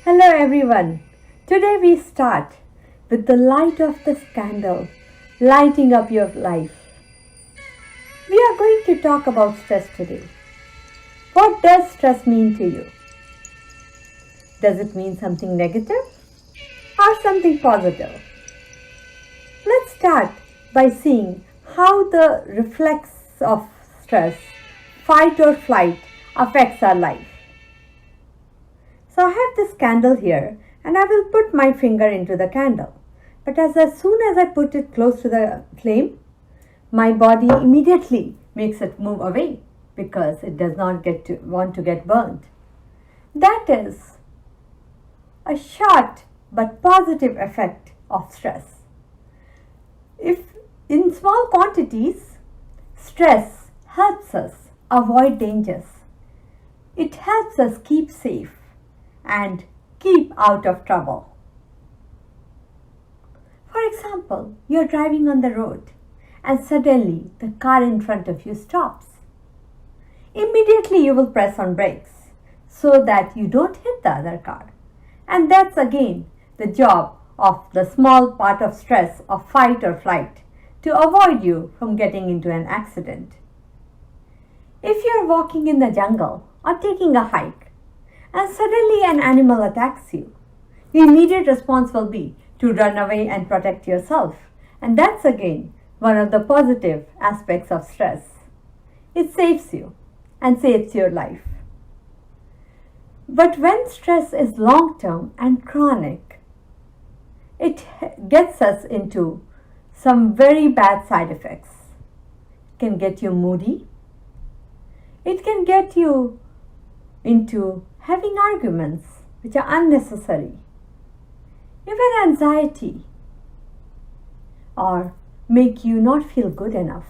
Hello everyone. Today we start with the light of the candle lighting up your life. We are going to talk about stress today. What does stress mean to you? Does it mean something negative or something positive? Let's start by seeing how the reflex of stress, fight or flight, affects our life. So I have this candle here and I will put my finger into the candle. But as soon as I put it close to the flame, my body immediately makes it move away because it does not want to get burnt. That is a short but positive effect of stress. If in small quantities, stress helps us avoid dangers. It helps us keep safe and keep out of trouble. For example, you're driving on the road and suddenly the car in front of you stops. Immediately you will press on brakes so that you don't hit the other car. And that's again the job of the small part of stress of fight or flight to avoid you from getting into an accident. If you're walking in the jungle or taking a hike, and suddenly an animal attacks you, your immediate response will be to run away and protect yourself. And that's again one of the positive aspects of stress. It saves you and saves your life. But when stress is long-term and chronic, it gets us into some very bad side effects. It can get you moody. It can get you into having arguments which are unnecessary, even anxiety, or make you not feel good enough.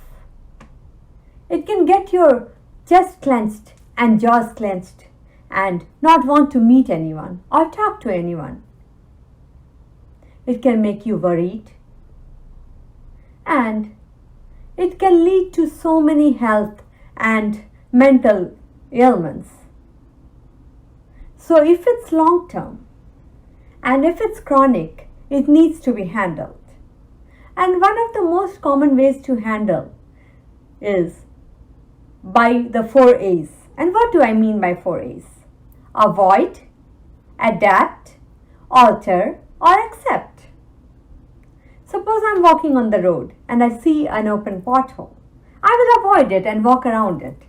It can get your chest clenched and jaws clenched and not want to meet anyone or talk to anyone. It can make you worried, and it can lead to so many health and mental ailments. So if it's long term and if it's chronic, it needs to be handled. And one of the most common ways to handle is by the 4 A's. And what do I mean by 4 A's? Avoid, adapt, alter, or accept. Suppose I'm walking on the road and I see an open pothole. I will avoid it and walk around it.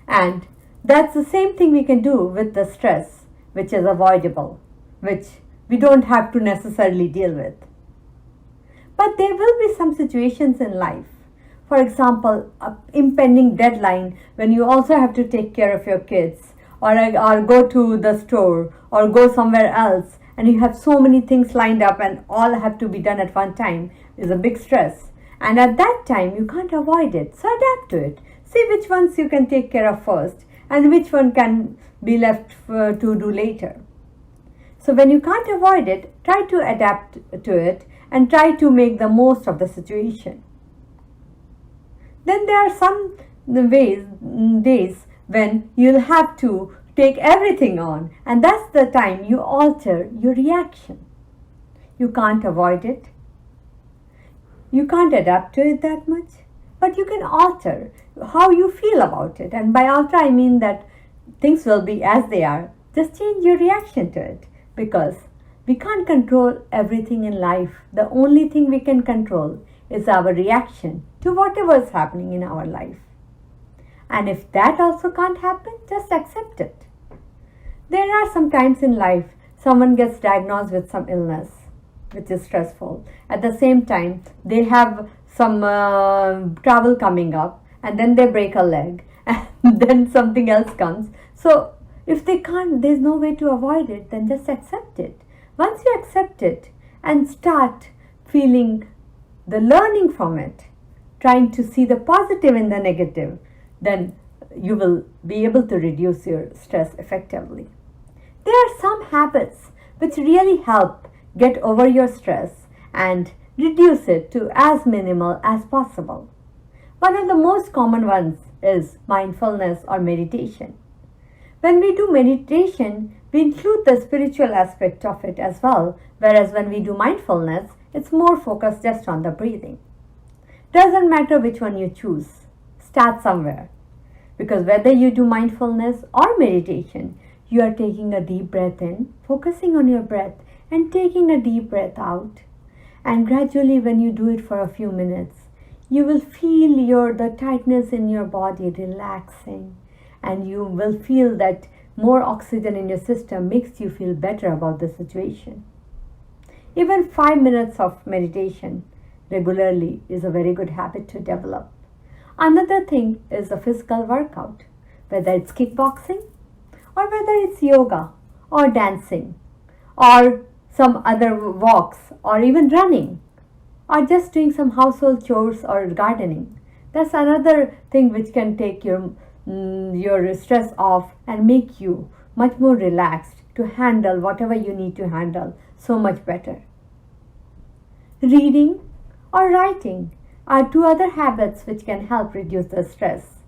And that's the same thing we can do with the stress, which is avoidable, which we don't have to necessarily deal with. But there will be some situations in life, for example, an impending deadline when you also have to take care of your kids or go to the store or go somewhere else and you have so many things lined up and all have to be done at one time is a big stress. And at that time, you can't avoid it. So adapt to it. See which ones you can take care of first and which one can be left to do later. So when you can't avoid it, try to adapt to it and try to make the most of the situation. Then there are some days when you'll have to take everything on, and that's the time you alter your reaction. You can't avoid it. You can't adapt to it that much, but you can alter how you feel about it. And by alter, I mean that things will be as they are. Just change your reaction to it, because we can't control everything in life. The only thing we can control is our reaction to whatever is happening in our life. And if that also can't happen, just accept it. There are some times in life someone gets diagnosed with some illness, which is stressful. At the same time, they have some travel coming up, and then they break a leg, and then something else comes. So if they can't, there's no way to avoid it, then just accept it. Once you accept it and start feeling the learning from it, trying to see the positive in the negative, then you will be able to reduce your stress effectively. There are some habits which really help get over your stress and reduce it to as minimal as possible. One of the most common ones is mindfulness or meditation. When we do meditation, we include the spiritual aspect of it as well, whereas when we do mindfulness, it's more focused just on the breathing. Doesn't matter which one you choose, start somewhere. Because whether you do mindfulness or meditation, you are taking a deep breath in, focusing on your breath, and taking a deep breath out. And gradually, when you do it for a few minutes, you will feel the tightness in your body relaxing, and you will feel that more oxygen in your system makes you feel better about the situation. Even 5 minutes of meditation regularly is a very good habit to develop. Another thing is a physical workout, whether it's kickboxing or whether it's yoga or dancing or some other walks or even running or just doing some household chores or gardening. That's another thing which can take your stress off and make you much more relaxed to handle whatever you need to handle so much better. Reading or writing are two other habits which can help reduce the stress,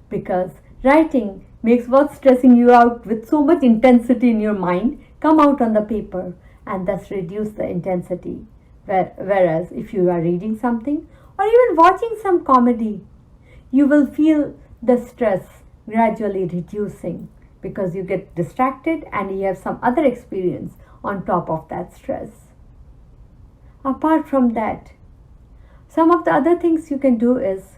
because writing makes what's stressing you out with so much intensity in your mind come out on the paper and thus reduce the intensity. Whereas if you are reading something or even watching some comedy, you will feel the stress gradually reducing because you get distracted and you have some other experience on top of that stress. Apart from that, some of the other things you can do is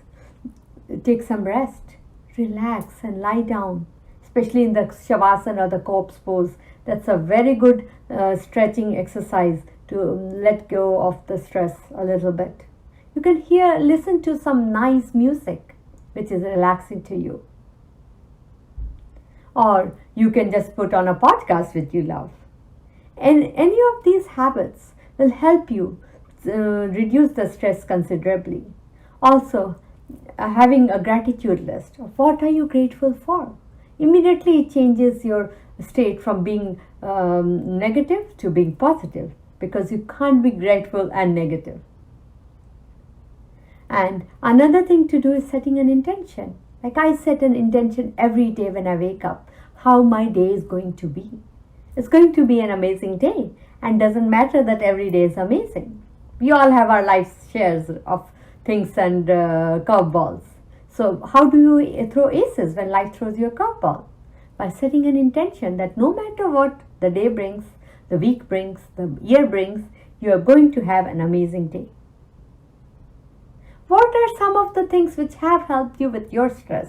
take some rest, relax and lie down, especially in the Shavasana or the corpse pose. That's a very good stretching exercise to let go of the stress a little bit. You can listen to some nice music which is relaxing to you. Or you can just put on a podcast which you love. And any of these habits will help you reduce the stress considerably. Also, having a gratitude list of what are you grateful for. Immediately it changes your state from being negative to being positive, because you can't be grateful and negative. And another thing to do is setting an intention. Like I set an intention every day when I wake up, how my day is going to be. It's going to be an amazing day, and doesn't matter that every day is amazing. We all have our life's shares of things and curveballs. So how do you throw aces when life throws you a curveball? By setting an intention that no matter what the day brings, the week brings, the year brings, you are going to have an amazing day. What are some of the things which have helped you with your stress?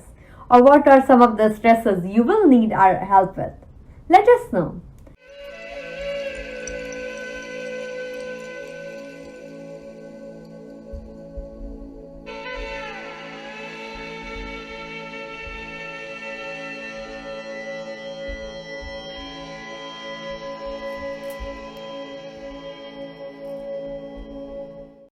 Or what are some of the stresses you will need our help with? Let us know.